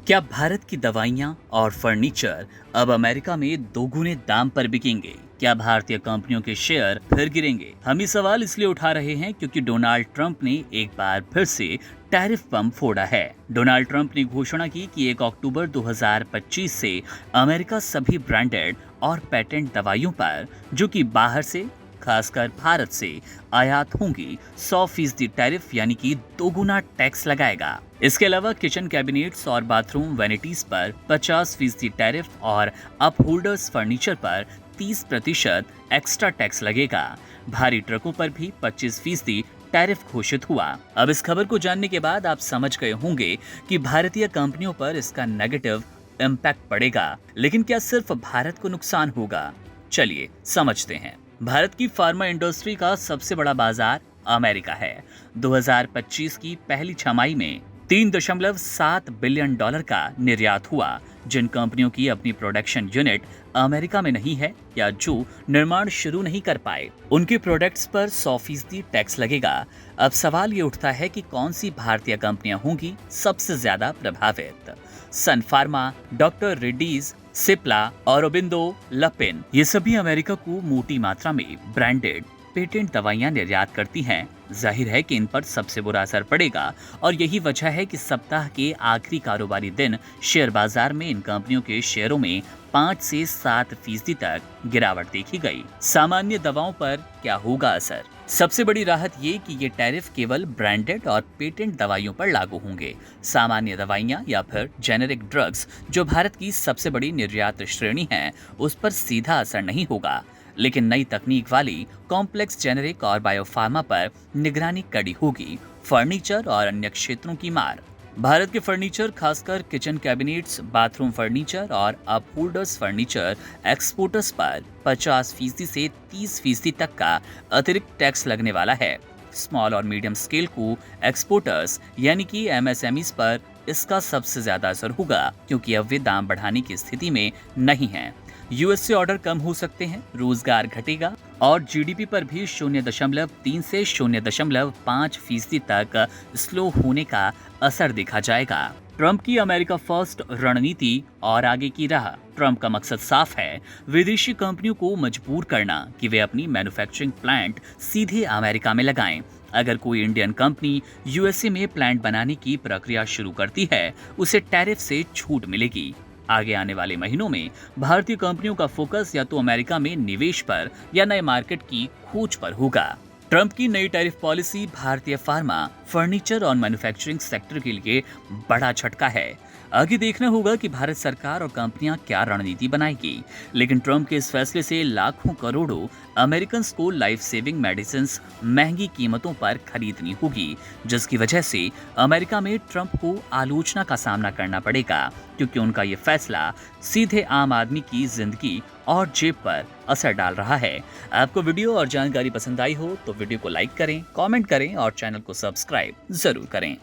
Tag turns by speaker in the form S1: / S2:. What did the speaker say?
S1: क्या भारत की दवाइयां और फर्नीचर अब अमेरिका में दोगुने दाम पर बिकेंगे? क्या भारतीय कंपनियों के शेयर फिर गिरेंगे? हम ये सवाल इसलिए उठा रहे हैं क्योंकि डोनाल्ड ट्रंप ने एक बार फिर से टैरिफ बम फोड़ा है। डोनाल्ड ट्रंप ने घोषणा की कि 1 अक्टूबर 2025 से अमेरिका सभी ब्रांडेड और पेटेंट दवाइयों पर, जो कि बाहर से खासकर भारत से आयात होंगी, 100% टैरिफ यानी कि दोगुना टैक्स लगाएगा। इसके अलावा किचन कैबिनेट्स और बाथरूम वैनिटीज पर 50% टैरिफ और अपहोल्डर्स फर्नीचर पर 30% एक्स्ट्रा टैक्स लगेगा। भारी ट्रकों पर भी 25% टैरिफ घोषित हुआ। अब इस खबर को जानने के बाद आप समझ गए होंगे कि भारतीय कंपनियों पर इसका नेगेटिव इम्पैक्ट पड़ेगा। लेकिन क्या सिर्फ भारत को नुकसान होगा? चलिए समझते हैं। भारत की फार्मा इंडस्ट्री का सबसे बड़ा बाजार अमेरिका है। 2025 की पहली छमाही में $3.7 बिलियन का निर्यात हुआ। जिन कंपनियों की अपनी प्रोडक्शन यूनिट अमेरिका में नहीं है या जो निर्माण शुरू नहीं कर पाए, उनके प्रोडक्ट्स पर 100% टैक्स लगेगा। अब सवाल ये उठता है कि कौन सी भारतीय कंपनियां होंगी सबसे ज्यादा प्रभावित? सन फार्मा, डॉक्टर रेड्डीज, सिप्ला और ओबिंदो लपिन, ये सभी अमेरिका को मोटी मात्रा में ब्रांडेड पेटेंट दवाइयां निर्यात करती हैं। जाहिर है कि इन पर सबसे बुरा असर पड़ेगा और यही वजह है कि सप्ताह के आखिरी कारोबारी दिन शेयर बाजार में इन कंपनियों के शेयरों में 5 से 7% तक गिरावट देखी गई। सामान्य दवाओं पर क्या होगा असर? सबसे बड़ी राहत ये कि ये टैरिफ केवल ब्रांडेड और पेटेंट दवाइयों पर लागू होंगे। सामान्य दवाइयां या फिर जेनेरिक ड्रग्स, जो भारत की सबसे बड़ी निर्यात श्रेणी है, उस पर सीधा असर नहीं होगा। लेकिन नई तकनीक वाली कॉम्प्लेक्स जेनेरिक और बायोफार्मा पर निगरानी कड़ी होगी। फर्नीचर और अन्य क्षेत्रों की मार। भारत के फर्नीचर, खासकर किचन कैबिनेट्स, बाथरूम फर्नीचर और अपहोल्डर्स फर्नीचर एक्सपोर्टर्स पर 50% से 30% तक का अतिरिक्त टैक्स लगने वाला है। स्मॉल और मीडियम स्केल को एक्सपोर्टर्स यानी कि एमएसएमईज पर इसका सबसे ज्यादा असर होगा, क्योंकि अब वे दाम बढ़ाने की स्थिति में नहीं हैं। यूएस से ऑर्डर कम हो सकते हैं, रोजगार घटेगा और जीडीपी पर भी 0.3 से 0.5% तक स्लो होने का असर देखा जाएगा। ट्रंप की अमेरिका फर्स्ट रणनीति और आगे की राह। ट्रंप का मकसद साफ है, विदेशी कंपनियों को मजबूर करना कि वे अपनी मैन्युफैक्चरिंग प्लांट सीधे अमेरिका में लगाएं। अगर कोई इंडियन कंपनी यूएसए में प्लांट बनाने की प्रक्रिया शुरू करती है, उसे टैरिफ से छूट मिलेगी। आगे आने वाले महीनों में भारतीय कंपनियों का फोकस या तो अमेरिका में निवेश पर या नए मार्केट की खोज पर होगा। ट्रंप की नई टैरिफ पॉलिसी भारतीय फार्मा, फर्नीचर और मैन्युफैक्चरिंग सेक्टर के लिए बड़ा झटका है। आगे देखना होगा कि भारत सरकार और कंपनियां क्या रणनीति बनाएगी। लेकिन ट्रंप के इस फैसले से लाखों करोड़ों अमेरिकन को लाइफ सेविंग मेडिसिन महंगी कीमतों पर खरीदनी होगी, जिसकी वजह से अमेरिका में ट्रंप को आलोचना का सामना करना पड़ेगा, क्योंकि उनका ये फैसला सीधे आम आदमी की जिंदगी और जेब पर असर डाल रहा है। आपको वीडियो और जानकारी पसंद आई हो तो वीडियो को लाइक करें, कमेंट करें और चैनल को सब्सक्राइब जरूर करें।